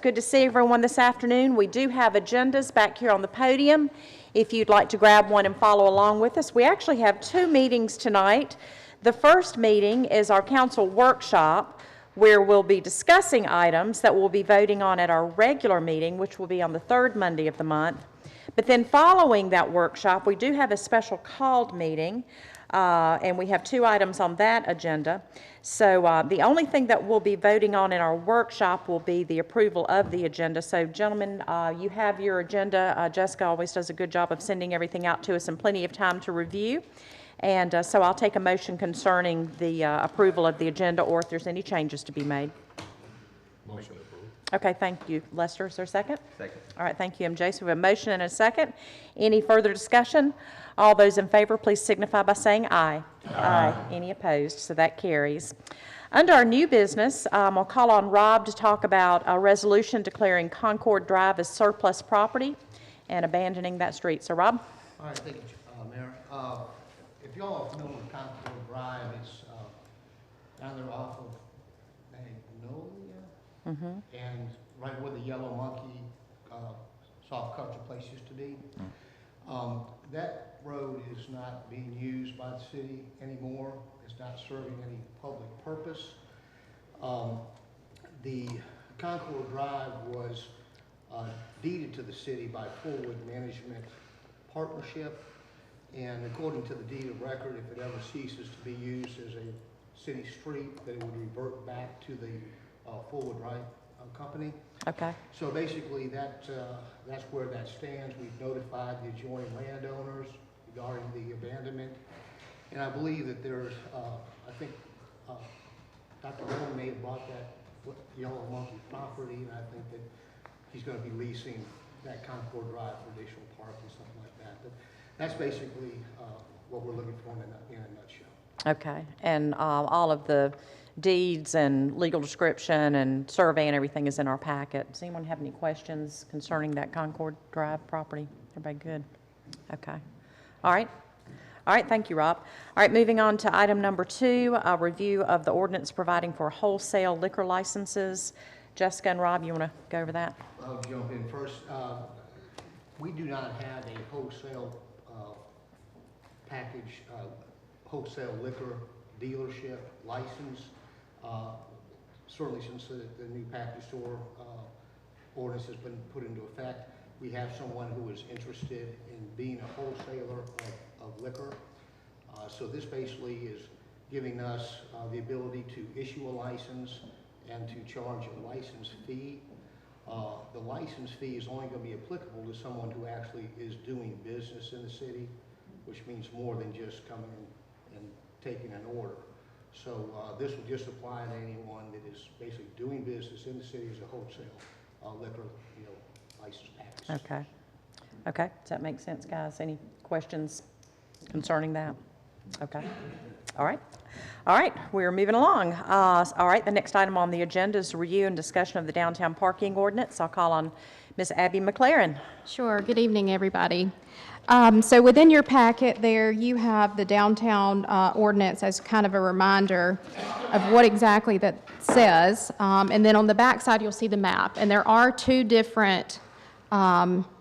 good to see everyone this afternoon. We do have agendas back here on the podium if you'd like to grab one and follow along with us. We actually have two meetings tonight. The first meeting is our council workshop, where we'll be discussing items that we'll be voting on at our regular meeting, which will be on the third Monday of the month. But then following that workshop, we do have a special called meeting, and we have two items on that agenda. So the only thing that we'll be voting on in our workshop will be the approval of the agenda. So gentlemen, you have your agenda. Jessica always does a good job of sending everything out to us in plenty of time to review. And so I'll take a motion concerning the approval of the agenda, or if there's any changes to be made. Motion approved. Okay, thank you. Lester, is there a second? Second. All right, thank you, MJ. So we have a motion and a second. Any further discussion? All those in favor, please signify by saying aye. Aye. Any opposed? So that carries. Under our new business, I'll call on Rob to talk about a resolution declaring Concord Drive as surplus property and abandoning that street. So, Rob? All right, thank you, Mayor. If y'all are familiar with Concord Drive, it's down there off of Magnolia, and right where the Yellow Monkey soft culture place used to be. That road is not being used by the city anymore. It's not serving any public purpose. The Concord Drive was deeded to the city by Fullwood Management Partnership, and according to the deed of record, if it ever ceases to be used as a city street, that it would revert back to the Fullwood Right Company. Okay. So basically, that's where that stands. We've notified the adjoining landowners regarding the abandonment, and I believe that there's, I think Dr. Rowan may have bought that Yellow Monkey property, and I think that he's going to be leasing that Concord Drive for additional parking, something like that. But that's basically what we're looking for in a nutshell. Okay. And all of the deeds and legal description and survey and everything is in our packet. Does anyone have any questions concerning that Concord Drive property? Everybody good? Okay. All right. All right, thank you, Rob. All right, moving on to item number 2, a review of the ordinance providing for wholesale liquor licenses. Jessica and Rob, you want to go over that? I'll jump in first. We do not have a wholesale package, wholesale liquor dealership license. Certainly since the new package store ordinance has been put into effect, we have someone who is interested in being a wholesaler of liquor. So this basically is giving us the ability to issue a license and to charge a license fee. The license fee is only going to be applicable to someone who actually is doing business in the city, which means more than just coming and taking an order. So this will just apply to anyone that is basically doing business in the city as a wholesale liquor, license package. Okay. Okay, does that make sense, guys? Any questions concerning that? Okay. All right. All right, we're moving along. All right, the next item on the agenda is review and discussion of the downtown parking ordinance. I'll call on Ms. Abby McLaren. Sure. Good evening, everybody. So within your packet there, you have the downtown ordinance as kind of a reminder of what exactly that says. And then on the back side, you'll see the map. And there are two different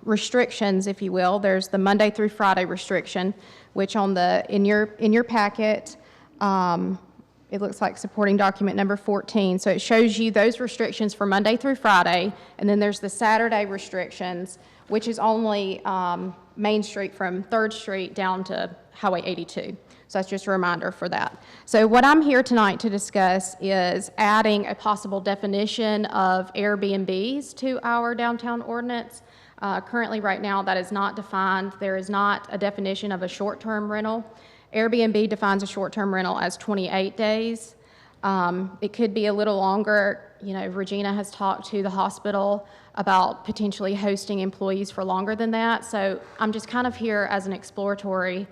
restrictions, if you will. There's the Monday through Friday restriction, which in your packet, it looks like supporting document number 14. So it shows you those restrictions for Monday through Friday, and then there's the Saturday restrictions, which is only Main Street from 3rd Street down to Highway 82. So that's just a reminder for that. So what I'm here tonight to discuss is adding a possible definition of Airbnbs to our downtown ordinance. Currently, right now, that is not defined. There is not a definition of a short-term rental. Airbnb defines a short-term rental as 28 days. It could be a little longer. Regina has talked to the hospital about potentially hosting employees for longer than that. So I'm just kind of here as an exploratory,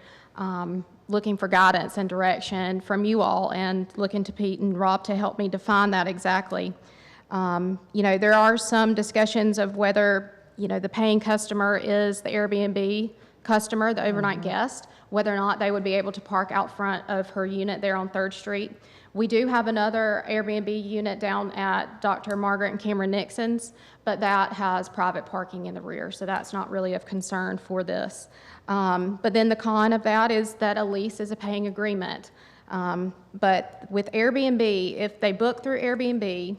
looking for guidance and direction from you all, and looking to Pete and Rob to help me define that exactly. There are some discussions of whether, the paying customer is the Airbnb customer, the overnight guest, whether or not they would be able to park out front of her unit there on 3rd Street. We do have another Airbnb unit down at Dr. Margaret and Cameron Nixon's, but that has private parking in the rear, so that's not really of concern for this. But then the con of that is that a lease is a paying agreement. But with Airbnb, if they book through Airbnb,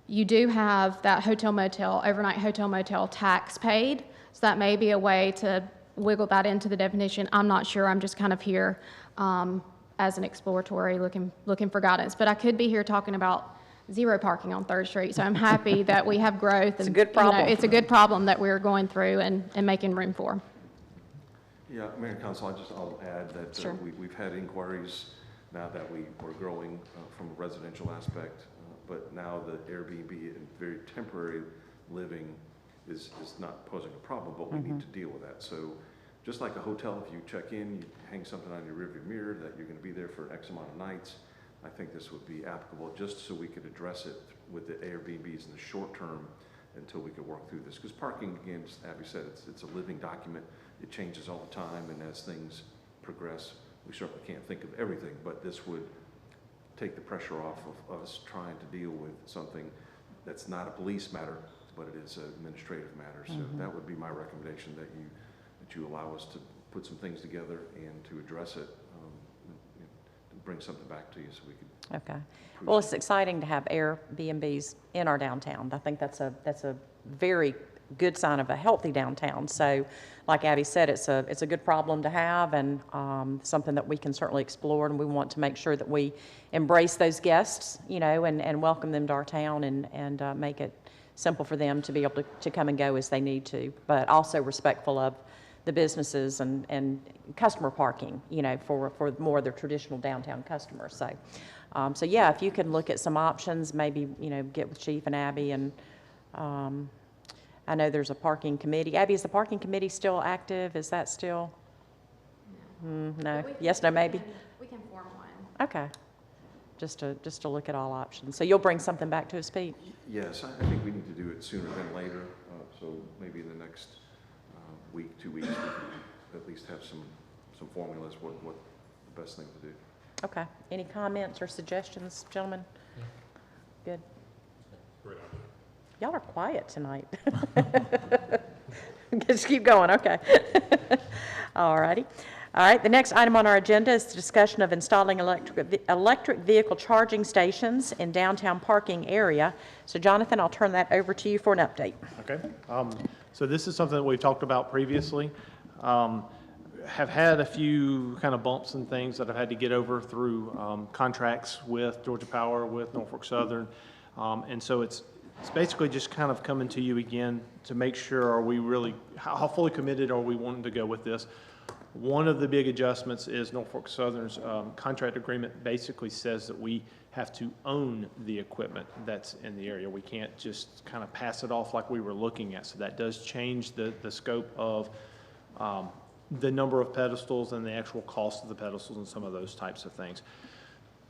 you do have that hotel motel, overnight hotel motel tax paid. So that may be a way to wiggle that into the definition. I'm not sure. I'm just kind of here as an exploratory looking for guidance. But I could be here talking about zero parking on 3rd Street. So I'm happy that we have growth. It's a good problem. It's a good problem that we're going through and making room for. Yeah, Mayor and Council, I'll add that Sure. we've had inquiries now that we're growing from a residential aspect, but now the Airbnb and very temporary living is not posing a problem, but we need to deal with that. So just like a hotel, if you check in, you hang something on your rearview mirror that you're going to be there for X amount of nights, I think this would be applicable just so we could address it with the Airbnbs in the short term until we could work through this. Because parking, again, as Abby said, it's a living document. It changes all the time, and as things progress, we certainly can't think of everything, but this would take the pressure off of us trying to deal with something that's not a police matter, but it is an administrative matter. So that would be my recommendation, that you allow us to put some things together and to address it, to bring something back to you so we can. Okay. Well, it's exciting to have Airbnbs in our downtown. I think that's a very good sign of a healthy downtown. So, like Abby said, it's a good problem to have, and something that we can certainly explore. And we want to make sure that we embrace those guests, and welcome them to our town, and make it simple for them to be able to come and go as they need to, but also respectful of the businesses and customer parking, for more of their traditional downtown customers. So yeah, if you can look at some options, maybe, get with Chief and Abby, and I know there's a parking committee. Abby, is the parking committee still active? Is that still? No. Yes, no, maybe? We can form one. Okay. Just to look at all options. So you'll bring something back to us, Pete? Yes, I think we need to do it sooner than later. So maybe in the next week, 2 weeks, we can at least have some formulas, what the best thing to do. Okay. Any comments or suggestions, gentlemen? Good. Great idea. Y'all are quiet tonight. Just keep going, okay. All righty. All right, the next item on our agenda is the discussion of installing electric vehicle charging stations in downtown parking area. So Jonathan, I'll turn that over to you for an update. Okay. So this is something that we've talked about previously. Have had a few kind of bumps and things that I've had to get over through contracts with Georgia Power, with Norfolk Southern. And so it's basically just kind of coming to you again to make sure, are we really, how fully committed are we wanting to go with this? One of the big adjustments is Norfolk Southern's contract agreement basically says that we have to own the equipment that's in the area. We can't just kind of pass it off like we were looking at. So that does change the scope of the number of pedestals and the actual cost of the pedestals and some of those types of things.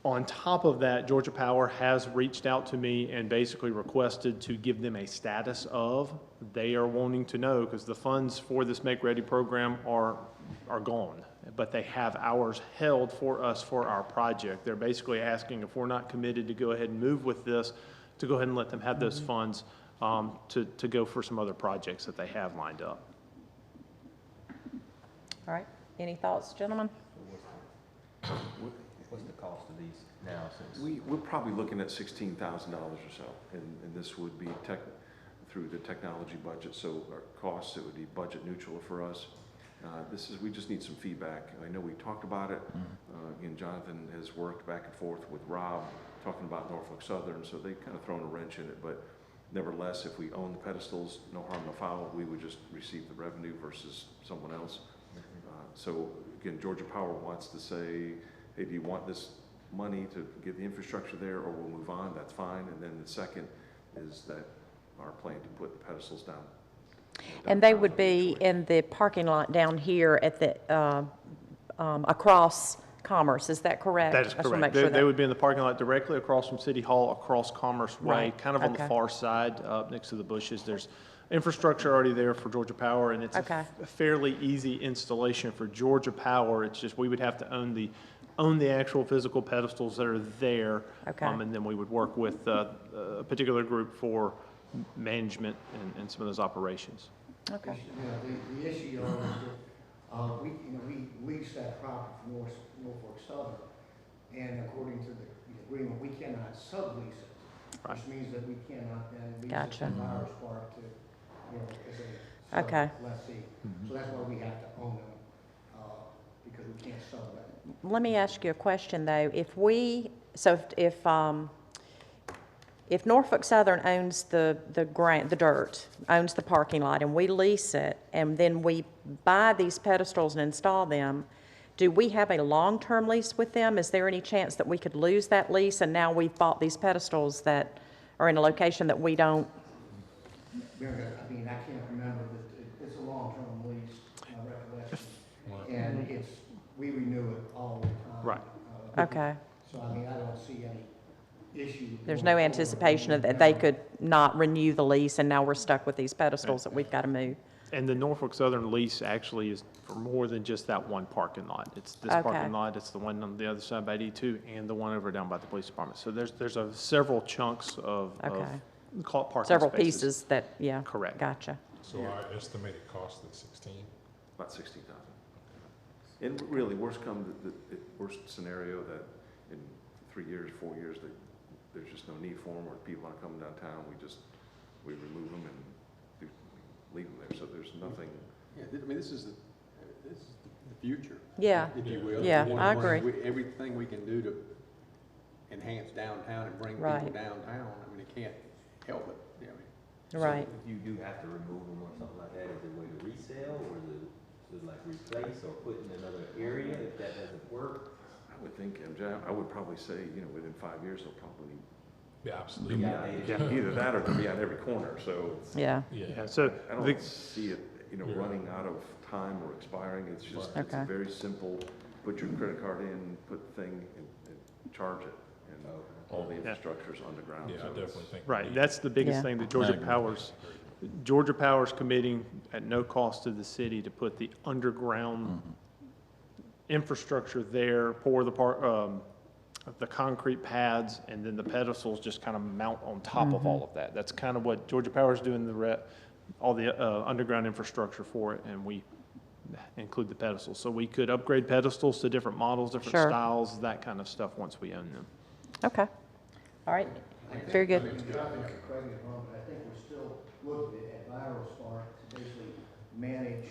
On top of that, Georgia Power has reached out to me and basically requested to give them a status of. They are wanting to know, because the funds for this Make Ready program are gone, but they have hours held for us for our project. They're basically asking if we're not committed to go ahead and move with this, to go ahead and let them have those funds to go for some other projects that they have lined up. All right, any thoughts, gentlemen? What's the cost of these now since? We're probably looking at $16,000 or so, and this would be through the technology budget, so our costs, it would be budget neutral for us. We just need some feedback. I know we talked about it, and Jonathan has worked back and forth with Rob, talking about Norfolk Southern, so they've kind of thrown a wrench in it, but nevertheless, if we own the pedestals, no harm, no foul, we would just receive the revenue versus someone else. So again, Georgia Power wants to say, hey, do you want this money to get the infrastructure there, or we'll move on? That's fine. And then the second is that our plan to put the pedestals down. And they would be in the parking lot down here at the, across Commerce, is that correct? That is correct. They would be in the parking lot directly across from City Hall, across Commerce Way, Right. kind of on the far side, next to the bushes. There's infrastructure already there for Georgia Power, and it's a fairly easy installation for Georgia Power. It's just we would have to own the own the actual physical pedestals that are there. Okay. And then we would work with a particular group for management and some of those operations. Okay. The issue, Your Honor, is that, we lease that property from Norfolk Southern, and according to the agreement, we cannot sublease it, Right. which means that we cannot then lease it Gotcha. to Virus Park to, as a Okay. lessee. So that's why we have to own them, because we can't sell them. Let me ask you a question, though. If Norfolk Southern owns the dirt, owns the parking lot, and we lease it, and then we buy these pedestals and install them, do we have a long-term lease with them? Is there any chance that we could lose that lease, and now we've bought these pedestals that are in a location that we don't? Mary, I mean, I can't remember, but it's a long-term lease, my recollection. And we renew it all the time. Right. Okay. So, I mean, I don't see any issue. There's going no forward. anticipation of that they could not renew the lease, and now we're stuck with these pedestals that we've got to move? And the Norfolk Southern lease actually is for more than just that one parking lot. It's this Okay. parking lot, it's the one on the other side by 82, and the one over down by the police department. So there's several chunks of Okay. call it parking Several spaces. pieces that, yeah. Correct. Gotcha. So our estimated cost is 16? About 60,000. And really, worst worst scenario that in 3 years, 4 years, there's just no need for them, or people want to come downtown, we remove them and leave them there. So there's nothing. Yeah, I mean, this is the future. Yeah. If you will. Yeah, We I want- agree. Everything we can do to enhance downtown and bring Right. people downtown, I mean, it can't help it, you know, I mean. So Right. If you do have to remove them or something like that, is it a way to resell or is it like replace or put in another area if that doesn't work? I would think, MJ, I would probably say, within 5 years, they'll probably Yeah, absolutely. Yeah. either that or they'll be on every corner. So Yeah. Yeah, so I don't see it, running out of time or expiring. It's just, it's Okay. a very simple, put your credit card in, put the thing, and charge it. And all the infrastructure's underground. Yeah, I so it's- definitely think. right, that's the biggest Yeah. thing that Georgia Power's committing at no cost to the city to put the underground infrastructure there, pour the concrete pads, and then the pedestals just kind of mount on top of all of that. That's kind of what Georgia Power's doing, all the underground infrastructure for it, and we include the pedestals. So we could upgrade pedestals to different models, different Sure. styles, that kind of stuff once we own them. Okay. All right. Very good. I think Mr. Craig is wrong, but I think we're still looking at ViralSpark to basically manage.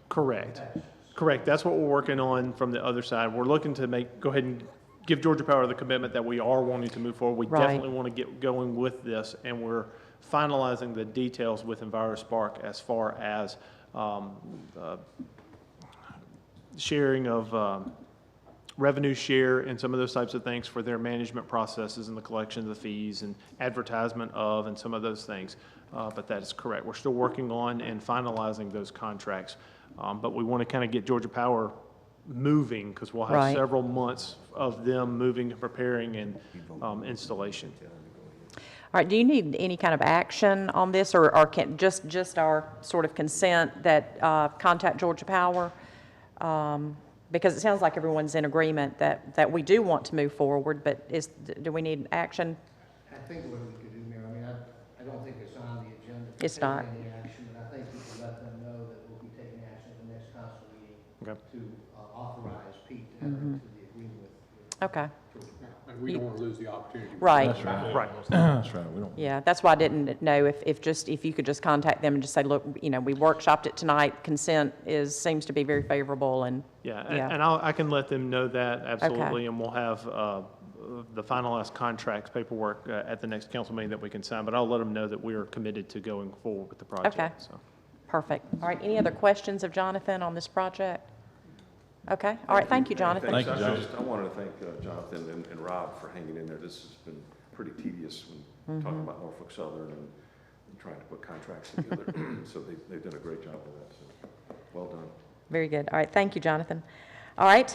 Correct. pedestals. Correct, that's what we're working on from the other side. We're looking to go ahead and give Georgia Power the commitment that we are wanting to move forward. We Right. definitely want to get going with this, and we're finalizing the details with EnviroSpark as far as sharing of revenue share and some of those types of things for their management processes and the collection of the fees and advertisement of and some of those things. But that is correct. We're still working on and finalizing those contracts. But we want to kind of get Georgia Power moving because we'll have Right. several months of them moving and preparing and installation. All right, do you need any kind of action on this, or can, just our sort of consent that, contact Georgia Power? Because it sounds like everyone's in agreement that we do want to move forward, but do we need action? I think what we could do, Mayor, I mean, I don't think it's on the agenda. to It's take not. Any action, but I think we can let them know that we'll be taking action at the next council meeting Okay. to authorize Pete to enter into the agreement with Okay, Georgia Power. And we don't want to lose the opportunity. right. Right. That's right, we don't. Yeah, that's why I didn't know if you could just contact them and just say, look, we workshopped it tonight, consent seems to be very favorable, and, Yeah, Yeah. and I can let them know that, absolutely, and we'll have the finalized contracts, paperwork at the next council meeting that we can sign, but I'll let them know that we are committed to going forward with the project. Okay. So. perfect. All right, any other questions of Jonathan on this project? Okay, all right, thank you, Jonathan. Thanks. I wanted to thank Jonathan and Rob for hanging in there. This has been pretty tedious when talking about Norfolk Southern and trying to put contracts together. So they've done a great job with that, so well done. Very good. All right, thank you, Jonathan. All right,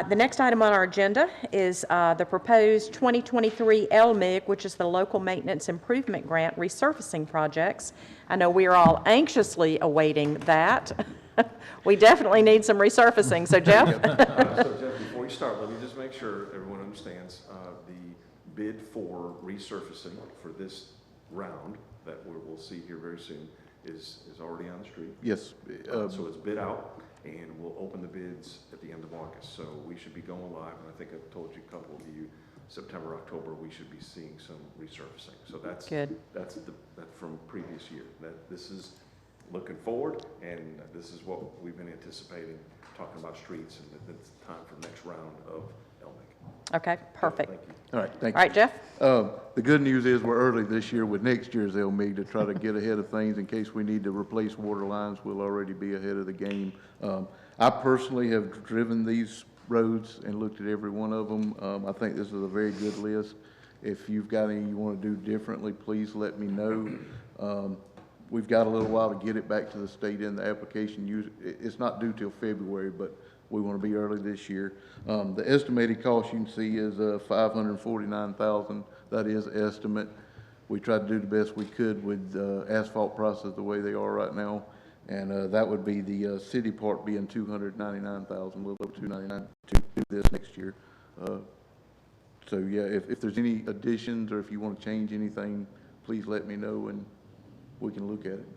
the next item on our agenda is the proposed 2023 LMIG, which is the Local Maintenance Improvement Grant resurfacing projects. I know we are all anxiously awaiting that. We definitely need some resurfacing, so Jeff? So Jeff, before we start, let me just make sure everyone understands, the bid for resurfacing for this round that we'll see here very soon is already on the street. Yes, So it's bid out, and we'll open the bids at the end of August. So we should be going live, and I think I've told you, a couple of you, September, October, we should be seeing some resurfacing. So that's Good. That's from previous year. This is looking forward, and this is what we've been anticipating, talking about streets, and it's time for the next round of LMIC. Okay, perfect. Thank you. all right, thank All you. right, Jeff? The good news is we're early this year with next year's LMIG to try to get ahead of things in case we need to replace water lines. We'll already be ahead of the game. I personally have driven these roads and looked at every one of them. I think this is a very good list. If you've got any you want to do differently, please let me know. We've got a little while to get it back to the state in the application. It's not due till February, but we want to be early this year. The estimated cost you can see is $549,000. That is estimate. We tried to do the best we could with asphalt prices the way they are right now. And that would be the city part being $299,000, a little over $299,000 to do this next year. So yeah, if there's any additions or if you want to change anything, please let me know and we can look at it.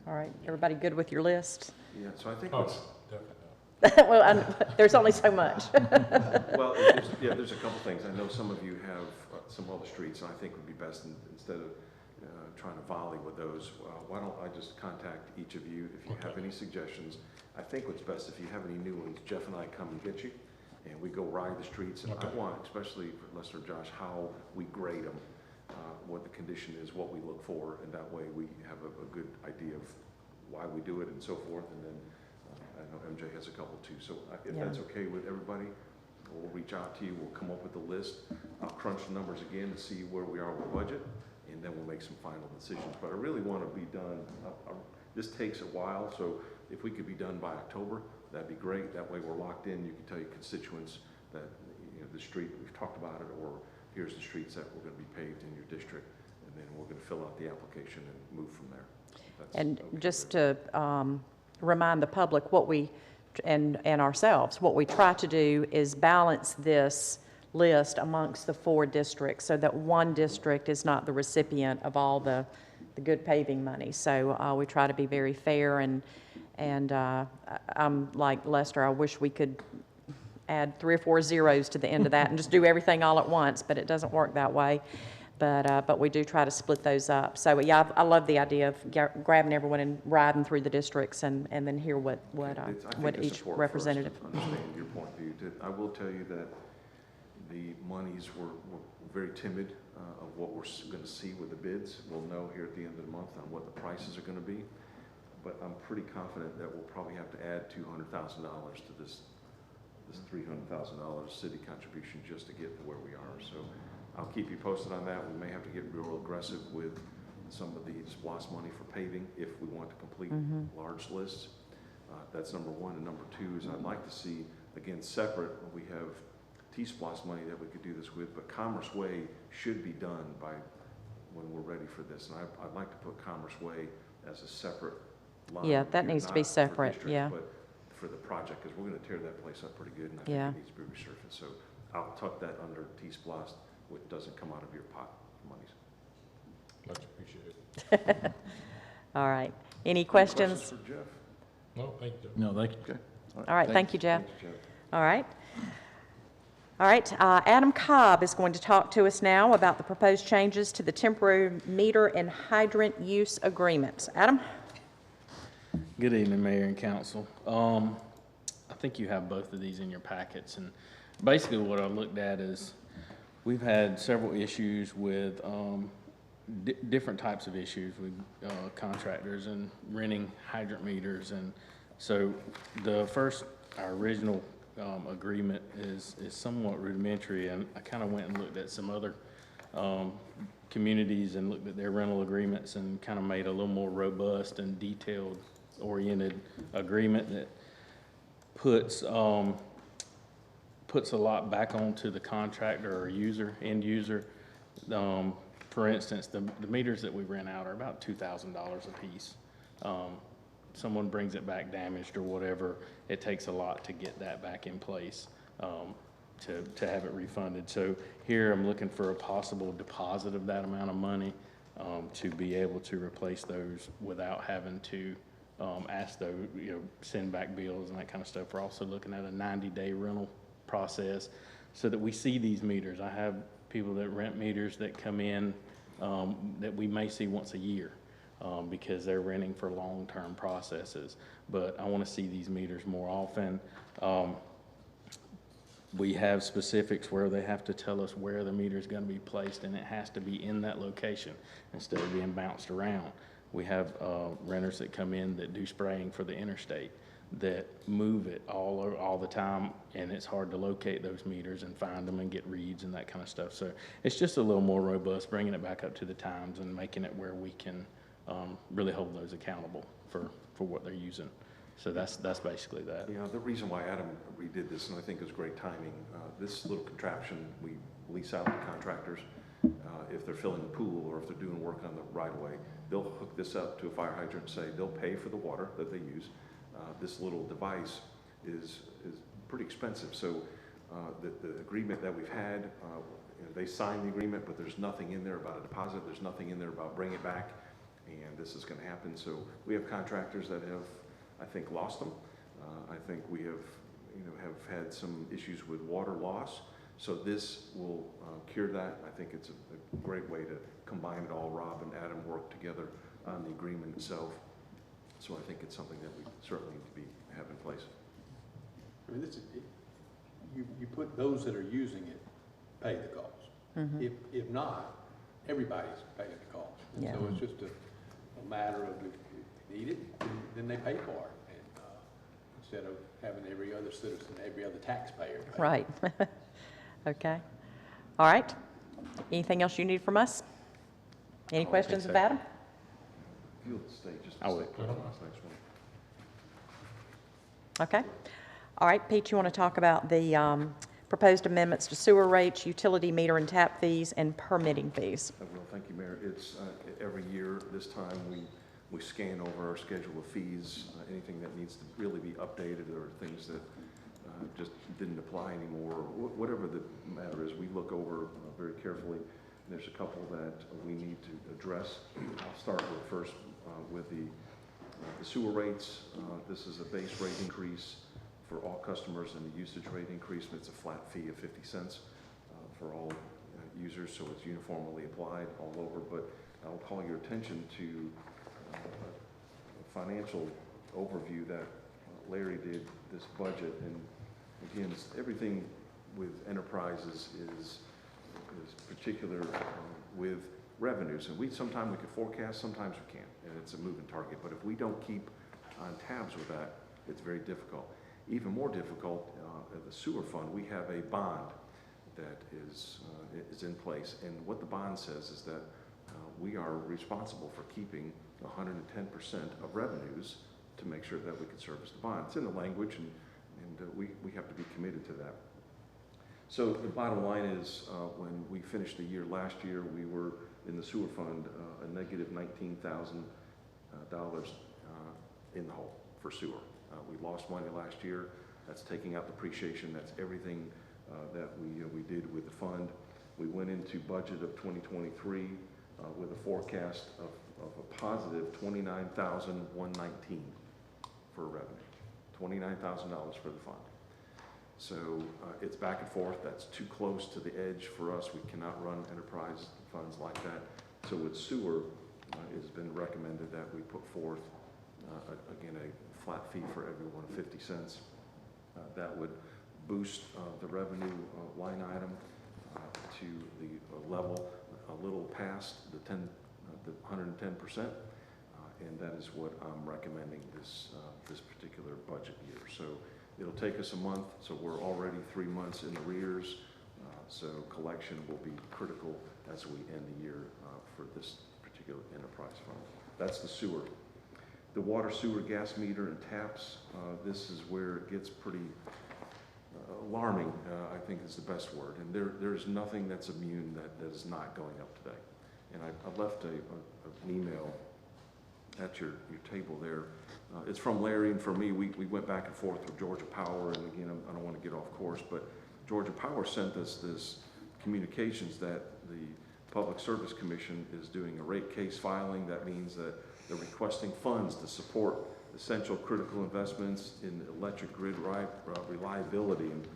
All right, everybody good with your list? Yeah, so I think Oh, what's, definitely. Well, there's only so much. well, there's a couple things. I know some of you have some other streets, and I think would be best instead of trying to volley with those, why don't I just contact each of you if you have any suggestions. I think what's best, if you have any new ones, Jeff and I come and get you, and we go ride the streets. And I want, especially for Lester and Josh, how we grade them, what the condition is, what we look for, and that way we have a good idea of why we do it and so forth. And then I know MJ has a couple too. So if that's okay with everybody, we'll reach out to you. We'll come up with a list. I'll crunch the numbers again to see where we are with budget, and then we'll make some final decisions. But I really want to be done. This takes a while, so if we could be done by October, that'd be great. That way we're locked in. You can tell your constituents that the street, we've talked about it, or here's the streets that we're going to be paved in your district, and then we're going to fill out the application and move from there. And just to remind the public what we, and ourselves, what we try to do is balance this list amongst the 4 districts so that one district is not the recipient of all the good paving money. So we try to be very fair, and I'm like Lester, I wish we could add 3 or 4 zeros to the end of that and just do everything all at once, but it doesn't work that way. But we do try to split those up. So yeah, I love the idea of grabbing everyone and riding through the districts and then hear what each representative. Understand your point of view. I will tell you that the monies were very timid of what we're going to see with the bids. We'll know here at the end of the month on what the prices are going to be. But I'm pretty confident that we'll probably have to add $200,000 to this $300,000 city contribution just to get to where we are. So I'll keep you posted on that. We may have to get real aggressive with some of the SPLOST money for paving if we want to complete large lists. That's number one. And number two is I'd like to see, again, separate, we have T-SPLOST money that we could do this with, but Commerce Way should be done by when we're ready for this. And I'd like to put Commerce Way as a separate line. Yeah, that needs to be not for separate, districts, yeah. But for the project, because we're going to tear that place up pretty good, and I think Yeah. it needs to be resurfaced. So I'll tuck that under T-SPLOST, which doesn't come out of your pot monies. Much appreciated. All right. Any questions? For Jeff? No, thank you. No, thank you. Okay. All right, thank you, Jeff. Thanks, Jeff. All right. All right, Adam Cobb is going to talk to us now about the proposed changes to the temporary meter and hydrant use agreements. Adam? Good evening, Mayor and Council. I think you have both of these in your packets, and basically what I looked at is we've had several issues with different types of issues with contractors and renting hydrant meters, and so our original agreement is somewhat rudimentary, and I kind of went and looked at some other communities and looked at their rental agreements and kind of made a little more robust and detailed oriented agreement that puts a lot back onto the contractor or end user. For instance, the meters that we rent out are about $2,000 a piece. Someone brings it back damaged or whatever, it takes a lot to get that back in place. to have it refunded. So here I'm looking for a possible deposit of that amount of money to be able to replace those without having to ask those, send back bills and that kind of stuff. We're also looking at a 90-day rental process so that we see these meters. I have people that rent meters that come in that we may see once a year because they're renting for long-term processes. But I want to see these meters more often. We have specifics where they have to tell us where the meter is going to be placed, and it has to be in that location instead of being bounced around. We have renters that come in that do spraying for the interstate that move it all the time, and it's hard to locate those meters and find them and get reads and that kind of stuff. So it's just a little more robust, bringing it back up to the times and making it where we can really hold those accountable for what they're using. So that's basically that. Yeah, the reason why Adam redid this, and I think it was great timing, this little contraption we lease out to contractors. If they're filling the pool or if they're doing work on the right-of-way, they'll hook this up to a fire hydrant and say they'll pay for the water that they use. This little device is pretty expensive. So the agreement that we've had, they signed the agreement, but there's nothing in there about a deposit. There's nothing in there about bring it back, and this is going to happen. So we have contractors that have, I think, lost them. I think we have had some issues with water loss. So this will cure that. I think it's a great way to combine it all. Rob and Adam work together on the agreement itself. So I think it's something that we certainly need to have in place. I mean, you put those that are using it pay the cost. If not, everybody's paying the cost. And so it's just a matter of if you need it, then they pay for it. And instead of having every other citizen, every other taxpayer pay. Right. Okay. All right. Anything else you need from us? Any questions of Adam? If you'll stay just I a will. second for this next one. Okay. All right, Pete, you want to talk about the proposed amendments to sewer rates, utility meter and tap fees, and permitting fees? I will. Thank you, Mayor. It's every year this time we scan over our schedule of fees, anything that needs to really be updated or things that just didn't apply anymore, or whatever the matter is, we look over very carefully. And there's a couple that we need to address. I'll start with first with the sewer rates. This is a base rate increase for all customers and the usage rate increase. It's a flat fee of 50 cents for all users, so it's uniformly applied all over. But I'll call your attention to a financial overview that Larry did this budget. And again, everything with enterprises is particular with revenues. And sometimes we can forecast, sometimes we can't, and it's a moving target. But if we don't keep on tabs with that, it's very difficult. Even more difficult, at the sewer fund, we have a bond that is in place. And what the bond says is that we are responsible for keeping 110% of revenues to make sure that we can service the bond. It's in the language, and we have to be committed to that. So the bottom line is, when we finished the year last year, we were in the sewer fund a negative $19,000 in the hole for sewer. We lost money last year. That's taking out depreciation. That's everything that we did with the fund. We went into budget of 2023 with a forecast of a positive $29,119 for revenue, $29,000 for the fund. So it's back and forth. That's too close to the edge for us. We cannot run enterprise funds like that. So with sewer, it has been recommended that we put forth, again, a flat fee for everyone of 50 cents. That would boost the revenue line item to the level a little past the 110%, and that is what I'm recommending this particular budget year. So it'll take us a month, so we're already 3 months in arrears, so collection will be critical as we end the year for this particular enterprise fund. That's the sewer. The water, sewer, gas meter, and taps, this is where it gets pretty alarming, I think is the best word. And there's nothing that's immune that is not going up today. And I left an email at your table there. It's from Larry and for me. We went back and forth with Georgia Power, and again, I don't want to get off course, but Georgia Power sent us this communications that the Public Service Commission is doing a rate case filing. That means that they're requesting funds to support essential critical investments in electric grid reliability. And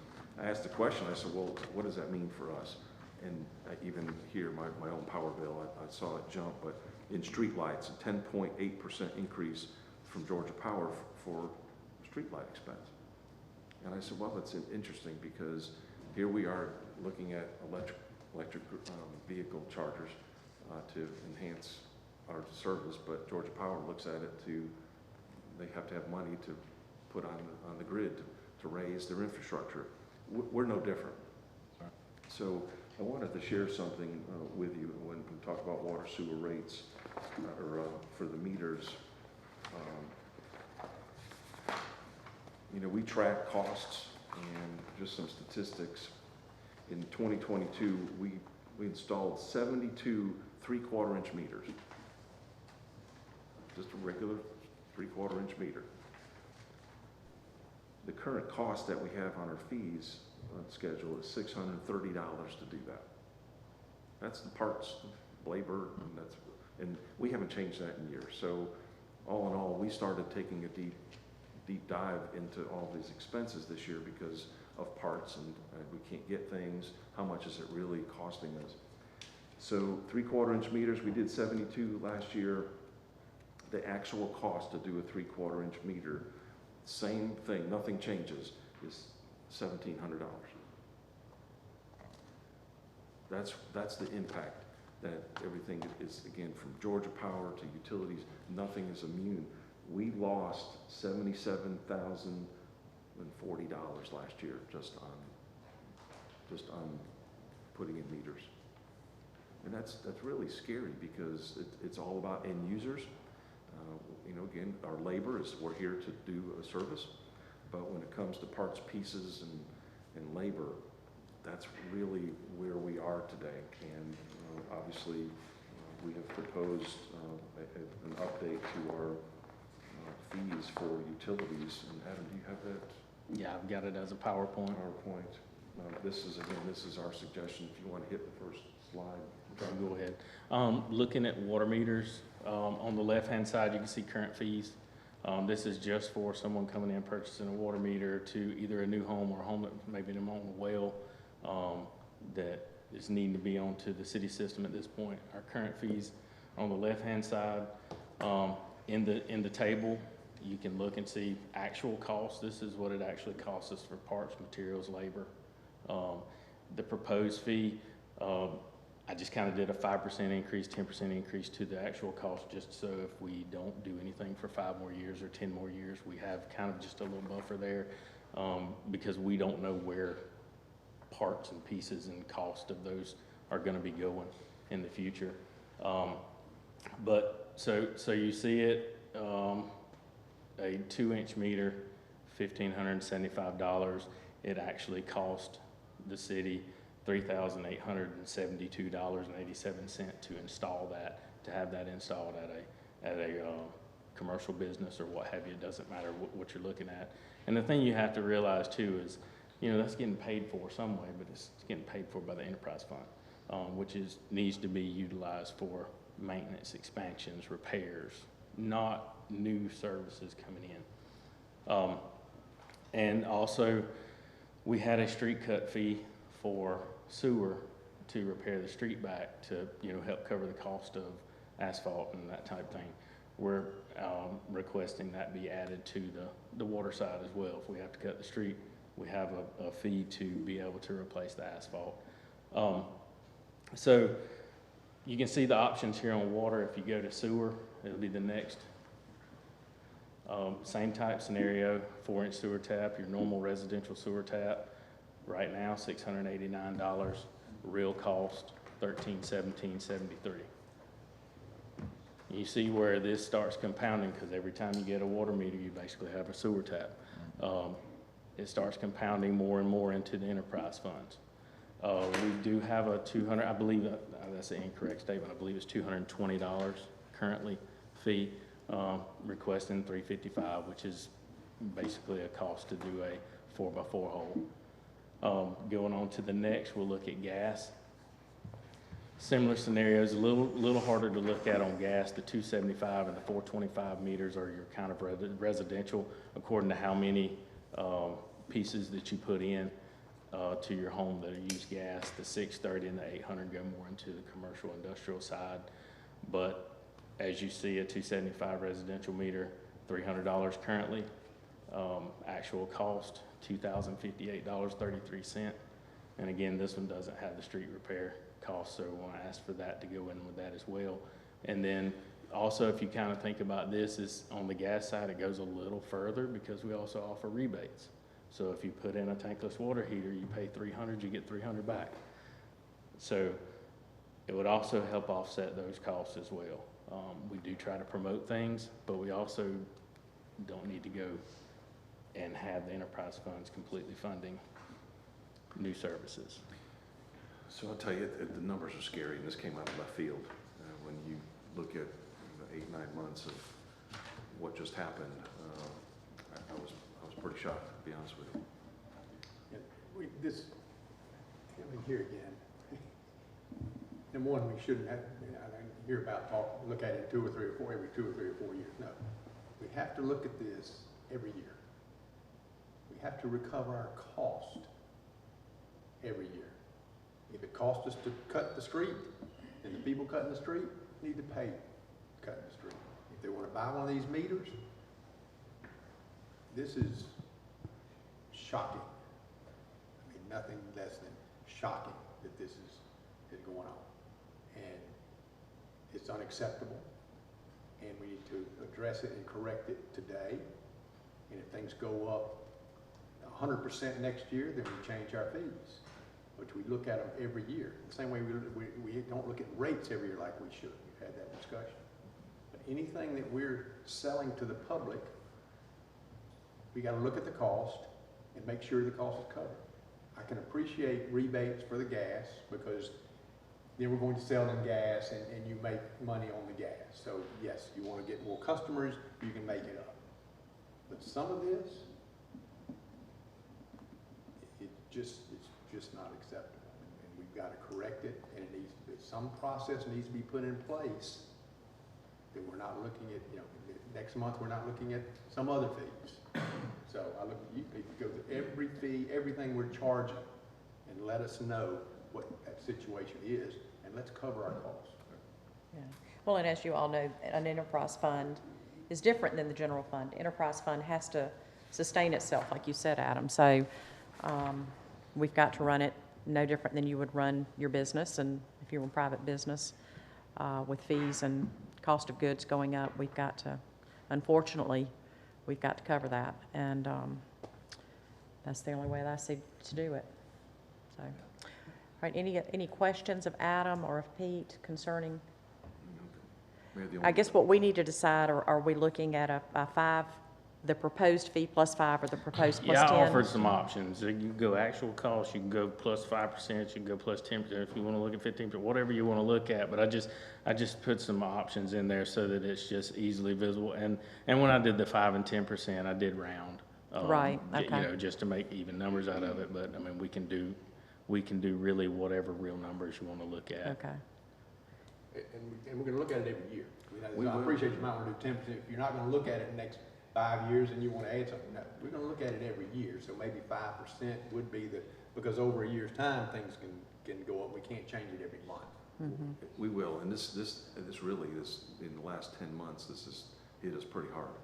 I asked the question, I said, well, what does that mean for us? And even here, my own power bill, I saw it jump, but in streetlights, a 10.8% increase from Georgia Power for streetlight expense. And I said, well, that's interesting because here we are looking at electric vehicle chargers to enhance our service, but Georgia Power looks at it they have to have money to put on the grid to raise their infrastructure. We're no different. So I wanted to share something with you when we talk about water sewer rates or for the meters. You know, we track costs and just some statistics. In 2022, we installed 72 3/4-inch meters. Just a regular 3/4-inch meter. The current cost that we have on our fees schedule is $630 to do that. That's the parts, labor, and we haven't changed that in years. So all in all, we started taking a deep dive into all these expenses this year because of parts and we can't get things. How much is it really costing us? So 3/4-inch meters, we did 72 last year. The actual cost to do a 3/4-inch meter, same thing, nothing changes, is $1,700. That's the impact that everything is, again, from Georgia Power to utilities, nothing is immune. We lost $77,040 last year just on putting in meters. And that's really scary because it's all about end users. You know, again, our labor is, we're here to do a service, but when it comes to parts, pieces, and labor, that's really where we are today. And obviously, we have proposed an update to our fees for utilities. And Adam, do you have that? Yeah, I've got it as a PowerPoint. This is our suggestion. If you want to hit the first slide. Okay, go ahead. Looking at water meters, on the left-hand side, you can see current fees. This is just for someone coming in purchasing a water meter to either a new home or a home that maybe them on a well that is needing to be onto the city system at this point. Our current fees on the left-hand side, in the table, you can look and see actual costs. This is what it actually costs us for parts, materials, labor. The proposed fee, I just kind of did a 5% increase, 10% increase to the actual cost, just so if we don't do anything for 5 more years or 10 more years, we have kind of just a little buffer there, because we don't know where parts and pieces and cost of those are going to be going in the future. But so you see it, a 2-inch meter, $1,575. It actually cost the city $3,872.87 to install that, to have that installed at a commercial business or what have you. It doesn't matter what you're looking at. And the thing you have to realize too is, you know, that's getting paid for some way, but it's getting paid for by the enterprise fund, which needs to be utilized for maintenance, expansions, repairs, not new services coming in. And also, we had a street cut fee for sewer to repair the street back to, you know, help cover the cost of asphalt and that type of thing. We're requesting that be added to the water side as well. If we have to cut the street, we have a fee to be able to replace the asphalt. So you can see the options here on water. If you go to sewer, it'll be the next. Same type scenario, 4-inch sewer tap, your normal residential sewer tap. Right now, $689. Real cost, $1,317.73. You see where this starts compounding, because every time you get a water meter, you basically have a sewer tap. It starts compounding more and more into the enterprise funds. We do have a $200, I believe that's an incorrect statement, I believe it's $220 currently fee. requesting $355, which is basically a cost to do a 4x4 hole. Going on to the next, we'll look at gas. Similar scenarios, a little harder to look at on gas. The 275 and the 425 meters are your kind of residential, according to how many pieces that you put in to your home that use gas. The 630 and the 800 go more into the commercial industrial side. But as you see, a 275 residential meter, $300 currently. Actual cost, $2,058.33. And again, this one doesn't have the street repair cost, so we want to ask for that to go in with that as well. And then also, if you kind of think about this, is on the gas side, it goes a little further because we also offer rebates. So if you put in a tankless water heater, you pay $300, you get $300 back. So it would also help offset those costs as well. We do try to promote things, but we also don't need to go and have the enterprise funds completely funding new services. So I'll tell you, the numbers are scary, and this came out of left field. When you look at 8, 9 months of what just happened, I was pretty shocked, to be honest with you. Here again. Number one, we shouldn't have, I hear about look at it every 2 or 3 or 4 years. No, we have to look at this every year. We have to recover our cost every year. If it costs us to cut the street, then the people cutting the street need to pay cutting the street. If they want to buy one of these meters, this is shocking. I mean, nothing less than shocking that this is going on. And it's unacceptable. And we need to address it and correct it today. And if things go up 100% next year, then we change our fees. But we look at them every year. The same way we don't look at rates every year like we should. We've had that discussion. But anything that we're selling to the public, we got to look at the cost and make sure the cost is covered. I can appreciate rebates for the gas because then we're going to sell them gas and you make money on the gas. So yes, you want to get more customers, you can make it up. But some of this, it's just not acceptable. And we've got to correct it, and it needs to be, some process needs to be put in place that we're not looking at, next month we're not looking at some other fees. So I look, you need to go to every fee, everything we're charging, and let us know what that situation is, and let's cover our costs. Yeah. Well, and as you all know, an enterprise fund is different than the general fund. Enterprise fund has to sustain itself, like you said, Adam. So we've got to run it no different than you would run your business, and if you were a private business, with fees and cost of goods going up, we've got to, unfortunately, we've got to cover that, and that's the only way that I see to do it. So, all right, any questions of Adam or of Pete concerning? I guess what we need to decide, are we looking at a 5, the proposed fee plus 5, or the proposed plus 10? Yeah, I offered some options. You can go actual cost, you can go plus 5%, you can go plus 10% if you want to look at 15%, whatever you want to look at. But I just put some options in there so that it's just easily visible. And when I did the 5 and 10%, I did round. Right. Okay. Just to make even numbers out of it. But I mean, we can do really whatever real numbers you want to look at. Okay. And we're going to look at it every year. I appreciate you might want to do 10%. If you're not going to look at it in the next 5 years and you want to add something, no, we're going to look at it every year. So maybe 5% would be because over a year's time, things can go up. We can't change it every month. Mm-hmm. We will, and this really is, in the last 10 months, this has hit us pretty hard.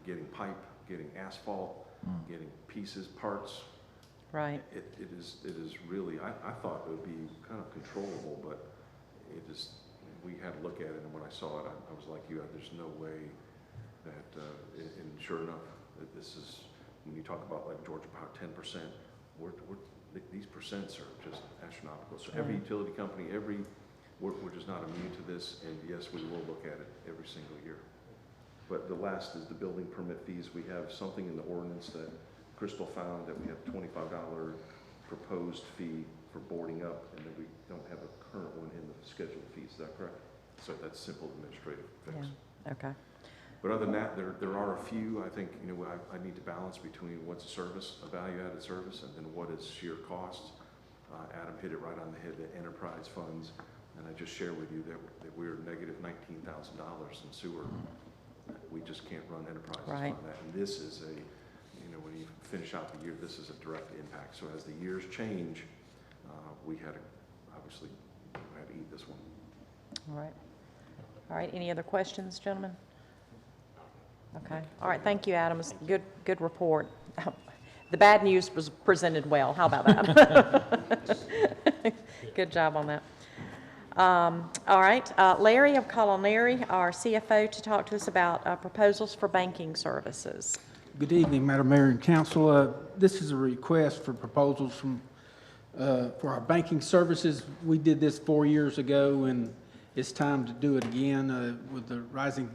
Getting pipe, getting asphalt, getting pieces, parts. Right. It is really, I thought it would be kind of controllable, but we had to look at it, and when I saw it, I was like you, there's no way that, and sure enough, that this is, when you talk about like Georgia Power, 10%, these percents are just astronomical. So every utility company, we're just not immune to this, and yes, we will look at it every single year. But the last is the building permit fees. We have something in the ordinance that Crystal found that we have $25 proposed fee for boarding up, and then we don't have a current one in the scheduled fees. Is that correct? So that's simple administrative fix. Yeah. Okay. But other than that, there are a few, I think, you know, I need to balance between what's a service, a value-added service, and then what is sheer costs. Adam hit it right on the head, the enterprise funds, and I just share with you that we're negative $19,000 in sewer. We just can't run enterprises Right. on that. And this is a, you know, when you finish out the year, this is a direct impact. So as the years change, we had to, obviously, we had to eat this one. All right. All right, any other questions, gentlemen? Okay, all right, thank you, Adam. It's good report. The bad news was presented well. How about that? Good job on that. All right, Larry, I'll call on Larry, our CFO, to talk to us about proposals for banking services. Good evening, Madam Mayor and Council. This is a request for proposals from, for our banking services. We did this 4 years ago, and it's time to do it again. With the rising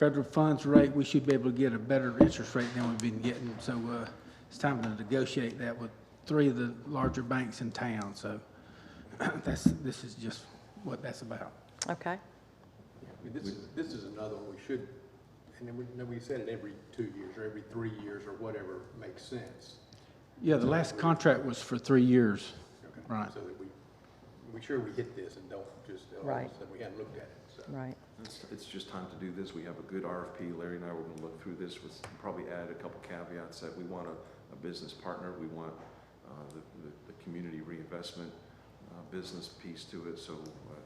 federal funds rate, we should be able to get a better interest rate than we've been getting. So it's time to negotiate that with 3 of the larger banks in town. So this is just what that's about. Okay, I mean, this is another one we should, and then we said it every 2 years or every 3 years or whatever makes sense. Yeah, the last contract was for 3 years. Okay. Right. So that we sure we hit this and don't just, Right. that we hadn't looked at it, so. right. It's just time to do this. We have a good RFP. Larry and I were going to look through this with probably add a couple caveats that we want a business partner. We want the community reinvestment business piece to it. So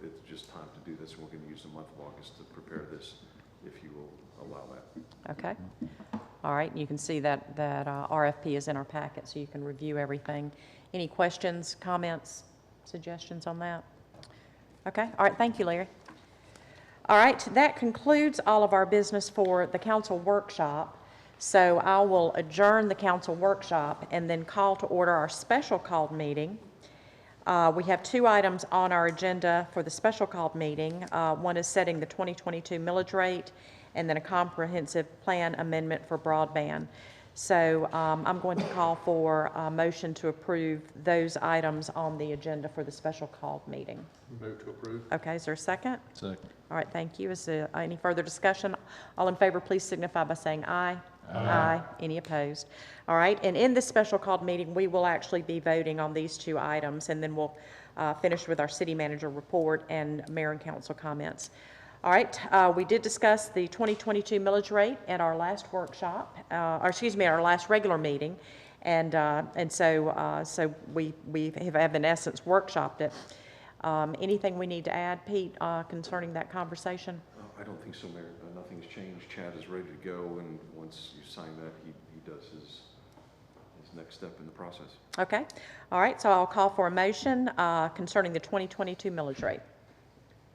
it's just time to do this. We're going to use the month of August to prepare this, if you will allow that. Okay. All right, you can see that RFP is in our packet, so you can review everything. Any questions, comments, suggestions on that? Okay, all right, thank you, Larry. All right, that concludes all of our business for the council workshop. So I will adjourn the council workshop and then call to order our special called meeting. We have 2 items on our agenda for the special called meeting. One is setting the 2022 millage rate, and then a comprehensive plan amendment for broadband. So I'm going to call for a motion to approve those items on the agenda for the special called meeting. Move to approve. Okay, is there a second? Second. All right, thank you. Is there any further discussion? All in favor, please signify by saying aye. Aye. Any opposed? All right, and in this special called meeting, we will actually be voting on these 2 items, and then we'll finish with our city manager report and mayor and council comments. All right, we did discuss the 2022 millage rate at our last workshop, or excuse me, our last regular meeting, and so we have in essence workshopped it. Anything we need to add, Pete, concerning that conversation? I don't think so, Mayor. Nothing's changed. Chad is ready to go, and once you sign that, he does his next step in the process. Okay, all right, so I'll call for a motion concerning the 2022 millage rate.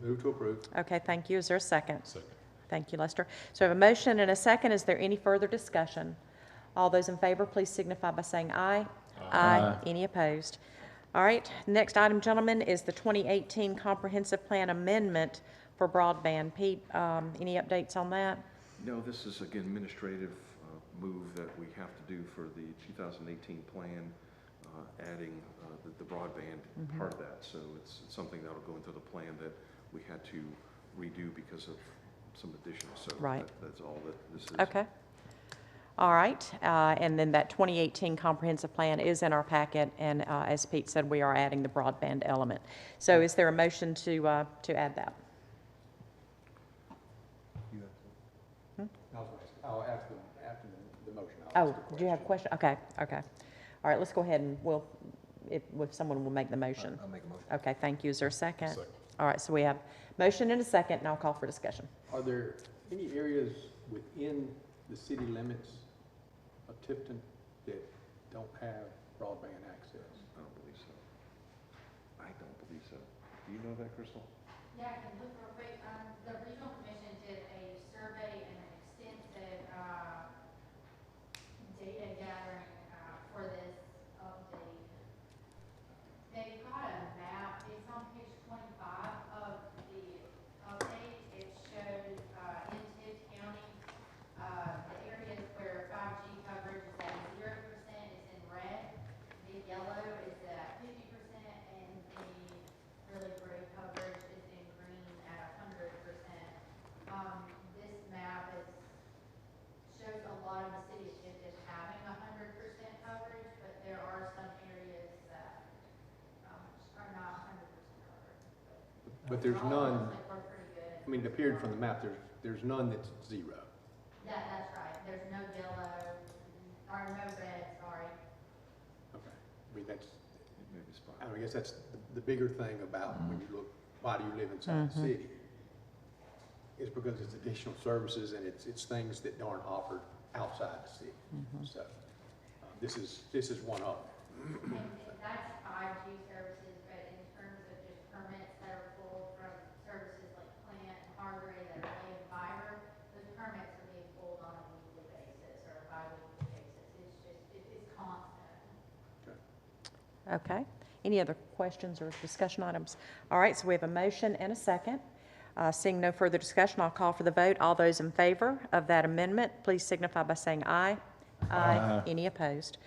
Move to approve. Okay, thank you. Is there a second? Second. Thank you, Lester. So I have a motion and a second. Is there any further discussion? All those in favor, please signify by saying aye. Aye. Any opposed? All right, next item, gentlemen, is the 2018 Comprehensive Plan Amendment for broadband. Pete, any updates on that? No, this is, again, administrative move that we have to do for the 2018 plan, adding the broadband part of that. So it's something that'll go into the plan that we had to redo because of some additions. So Right. that's all that this is. Okay. All right, and then that 2018 comprehensive plan is in our packet, and as Pete said, we are adding the broadband element. So is there a motion to add that? I'll ask them after the motion. Oh, do you have a question? Okay, okay. All right, let's go ahead and if someone will make the motion. I'll make a motion. Okay, thank you. Is there a second? Second. All right, so we have motion and a second, and I'll call for discussion. Are there any areas within the city limits of Tifton that don't have broadband access? I don't believe so. I don't believe so. Do you know that, Crystal? Yeah, I can look real quick. The regional commission did a survey and an extensive data gathering for this update. They got a map. It's on page 25 of the update. It shows in Tift County the areas where 5G coverage is at 0% is in red. The yellow is at 50%, and the really great coverage is in green at 100%. But there's none, Looks like we're pretty good. I mean, it appeared from the map, there's none that's zero. That's right, there's no yellow, or no red, sorry. Okay. I mean, that's, It may be spot. I guess that's the bigger thing about when you look, why do you live inside the city? Is because it's additional services and it's things that aren't offered outside the city. So, this is one of them. And that's 5G services, but in terms of just permits that are pulled from services like plant and Hargray that are laying fiber, those permits are being pulled on a weekly basis or a bi-weekly basis. It's just, it's constant. Okay. Any other questions or discussion items? All right, so we have a motion and a second. Seeing no further discussion, I'll call for the vote. All those in favor of that amendment, please signify by saying aye. Aye. Any opposed?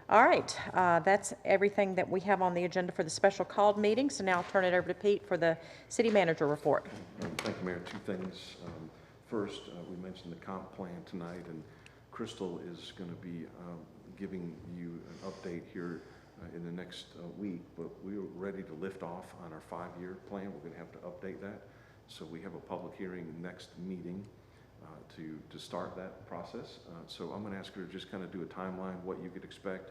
All right, that's everything that we have on the agenda for the special called meeting. So now I'll turn it over to Pete for the city manager report. Thank you, Mayor. Two things. First, we mentioned the comp plan tonight, and Crystal is going to be giving you an update here in the next week, but we are ready to lift off on our 5-year plan. We're going to have to update that. So we have a public hearing next meeting to start that process. So I'm going to ask her to just kind of do a timeline, what you could expect.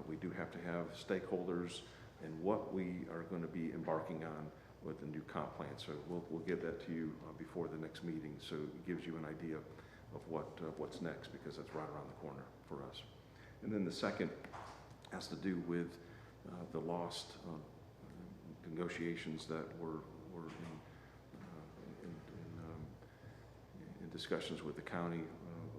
We do have to have stakeholders and what we are going to be embarking on with the new comp plan. So we'll give that to you before the next meeting, so it gives you an idea of what's next, because that's right around the corner for us. And then the second has to do with the lost negotiations that were in discussions with the county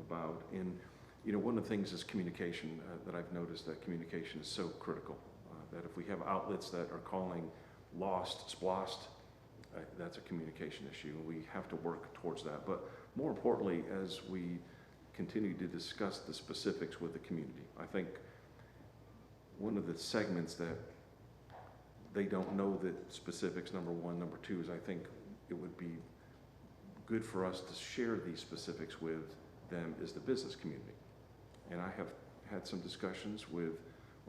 about. And you know, one of the things is communication that I've noticed, that communication is so critical. That if we have outlets that are calling lost splost, that's a communication issue, and we have to work towards that. But more importantly, as we continue to discuss the specifics with the community, I think one of the segments that they don't know the specifics, number one. Number two is I think it would be good for us to share these specifics with them is the business community. And I have had some discussions with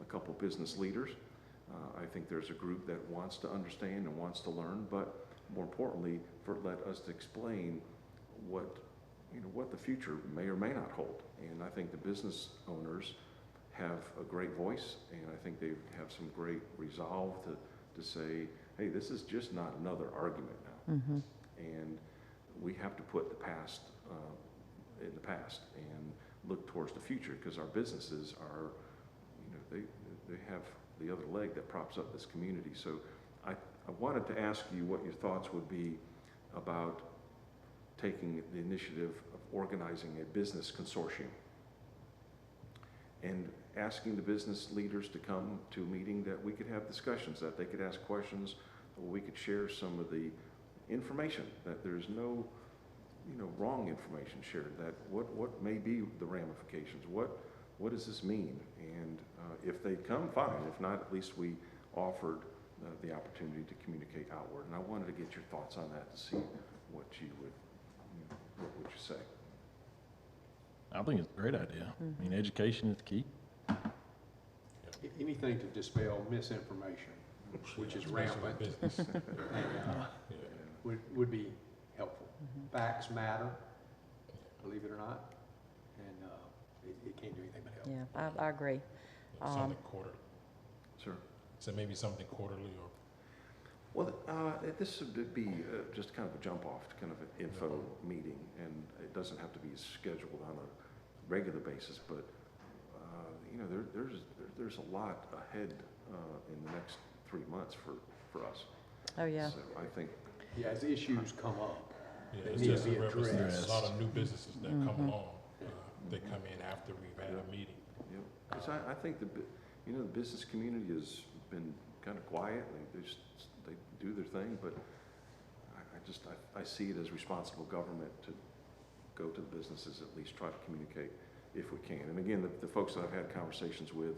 a couple business leaders. I think there's a group that wants to understand and wants to learn, but more importantly, let us to explain what the future may or may not hold. And I think the business owners have a great voice, and I think they have some great resolve to say, hey, this is just not another argument now. And we have to put the past in the past and look towards the future, because our businesses are, they have the other leg that props up this community. So I wanted to ask you what your thoughts would be about taking the initiative of organizing a business consortium and asking the business leaders to come to a meeting, that we could have discussions, that they could ask questions, or we could share some of the information, that there's no wrong information shared, that what may be the ramifications, what does this mean? And if they come, fine. If not, at least we offered the opportunity to communicate outward. And I wanted to get your thoughts on that, to see what you would say. I think it's a great idea. I mean, education is the key. Anything to dispel misinformation, which is rampant, Business. would be helpful. Facts matter, believe it or not, and it can't do anything but help. Yeah, I agree. Something quarterly. Sir? So maybe something quarterly or. Well, this would be just kind of a jump off to kind of an info meeting, and it doesn't have to be scheduled on a regular basis, but there's a lot ahead in the next 3 months for us. Oh, yeah. So I think, Yeah, as issues come up, Yeah, They it's need to just be a represent- addressed. a lot of new businesses that come along. They come in after we've had a meeting. because I think the business community has been kind of quiet. They do their thing, but I see it as responsible government to go to the businesses, at least try to communicate if we can. And again, the folks that I've had conversations with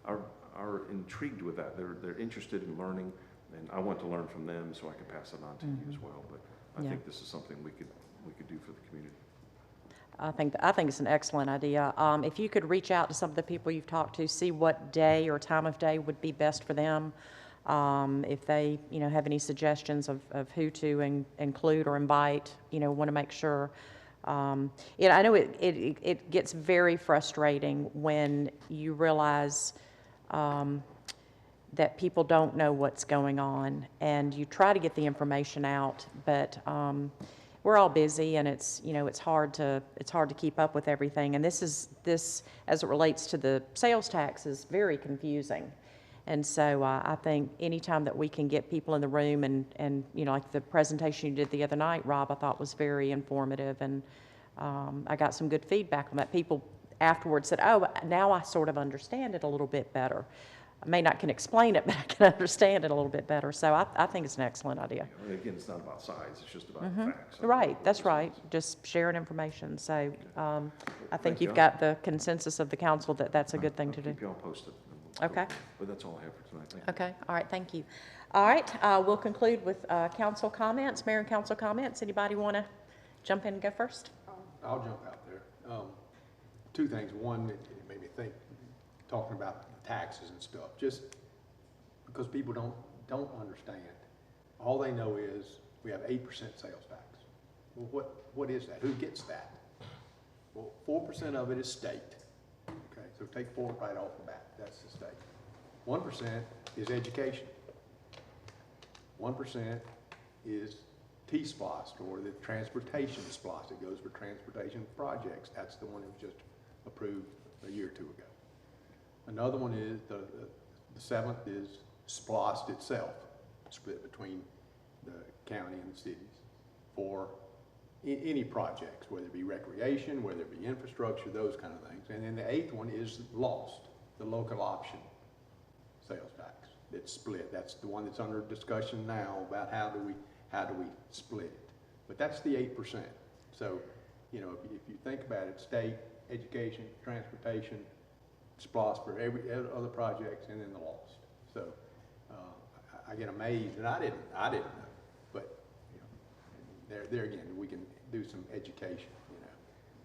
are intrigued with that. They're interested in learning, and I want to learn from them so I can pass it on to you as well. But I think this is something we could do for the community. I think it's an excellent idea. If you could reach out to some of the people you've talked to, see what day or time of day would be best for them. If they, have any suggestions of who to include or invite, want to make sure. I know it gets very frustrating when you realize that people don't know what's going on, and you try to get the information out, but we're all busy, and it's hard to keep up with everything. And this as it relates to the sales tax is very confusing. And so I think anytime that we can get people in the room and like the presentation you did the other night, Rob, I thought was very informative, and I got some good feedback on that. People afterwards said, oh, now I sort of understand it a little bit better. I may not can explain it, but I can understand it a little bit better. So I think it's an excellent idea. Again, it's not about size, it's just about facts. Right, that's right. Just sharing information. So I think Thank you've you. got the consensus of the council that that's a good thing I'll to do. keep you all posted. And we'll go Okay. from there. But that's all I have for tonight. Thank you. Okay, all right, thank you. All right, we'll conclude with council comments, mayor and council comments. Anybody want to jump in and go first? I'll jump out there. Two things. One, it made me think, talking about taxes and stuff, just because people don't understand. All they know is we have 8% sales tax. Well, what is that? Who gets that? Well, 4% of it is state. Okay, so take 4 right off the bat. That's the state. 1% is education. 1% is T-SPLOST, or the transportation SPLOST. It goes for transportation projects. That's the one that was just approved a year or two ago. Another one is, the 7th is SPLOST itself, split between the county and the cities for any projects, whether it be recreation, whether it be infrastructure, those kind of things. And then the 8th one is LOST, the local option sales tax. It's split. That's the one that's under discussion now about how do we split it. But that's the 8%. So, if you think about it, state, education, transportation, SPLOST for every other projects, and then the LOST. So I get amazed, and I didn't know, but there again, we can do some education.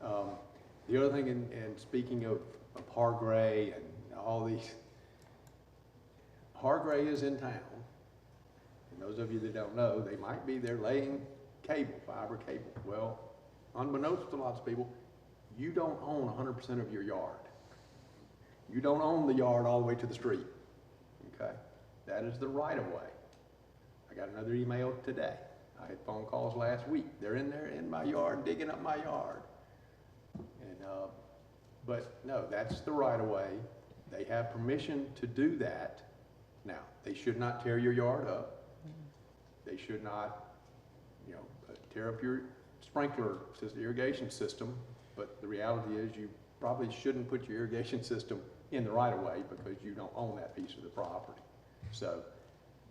The other thing, and speaking of Hargray and all these, Hargray is in town, and those of you that don't know, they might be there laying cable, fiber cable. Well, unbeknownst to lots of people, you don't own 100% of your yard. You don't own the yard all the way to the street, okay? That is the right-of-way. I got another email today. I had phone calls last week. They're in there in my yard, digging up my yard. And, but no, that's the right-of-way. They have permission to do that. Now, they should not tear your yard up. They should not, tear up your sprinkler system, irrigation system. But the reality is you probably shouldn't put your irrigation system in the right of way because you don't own that piece of the property. So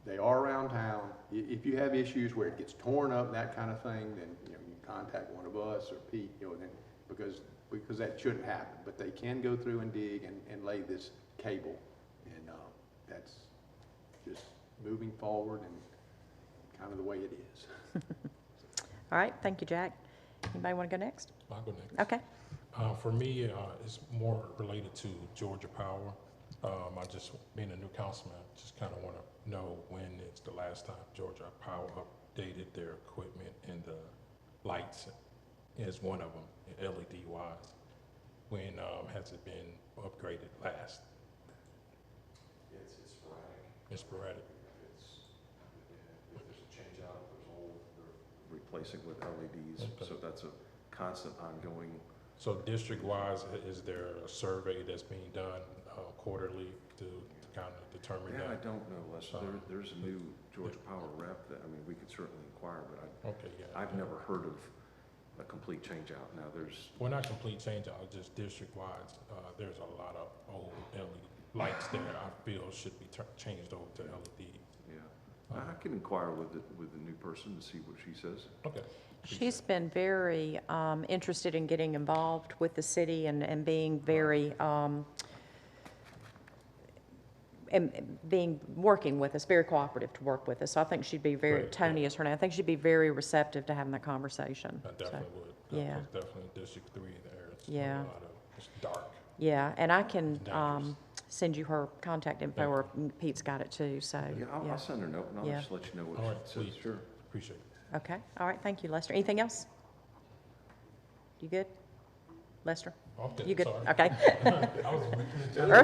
they are around town. If you have issues where it gets torn up and that kind of thing, then you contact one of us or Pete, then because that shouldn't happen. But they can go through and dig and lay this cable, and that's just moving forward and kind of the way it is. All right, thank you, Jack. Anybody want to go next? I'll go next. Okay. For me, it's more related to Georgia Power. I just, being a new councilman, just kind of want to know when it's the last time Georgia Power updated their equipment, and the lights is one of them, LED wise. When has it been upgraded last? It's sporadic. It's sporadic. If there's a change out, there's old, they're replacing with LEDs. Okay. So that's a constant ongoing. So district-wise, is there a survey that's being done quarterly to kind of determine that? I don't know, Lester. There's a new Georgia Power rep that, we could certainly inquire, but I've never heard of a complete change out. Now Well, not complete change out, just district-wise. There's a lot of old LED lights that I feel should be changed over to LED. Yeah. I can inquire with the new person to see what she says. Okay. She's been very interested in getting involved with the city and being very, working with us, very cooperative to work with us. So I think she'd be very, Great, Tony yeah. is her name, I think she'd be very receptive to having that conversation. I definitely So, would. yeah. Definitely District 3 there. It's Yeah. it's dark. Yeah, and I can Dangerous. send you her contact info, or Pete's got it too, so. Yeah, I'll send her a note, and I'll Yeah. just let you know All what right, she says. please. Sure. Appreciate it. Okay, all right, thank you, Lester. Anything else? You good? Lester? Okay, You good? sorry. Okay. I was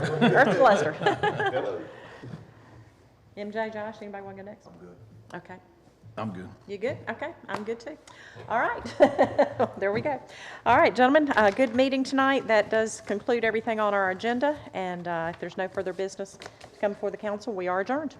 looking at Earth to Lester. MJ, Josh, anybody want to go next? I'm good. Okay. I'm good. You good? Okay, I'm good too. All right, there we go. All right, gentlemen, good meeting tonight. That does conclude everything on our agenda, and if there's no further business to come before the council, we are adjourned.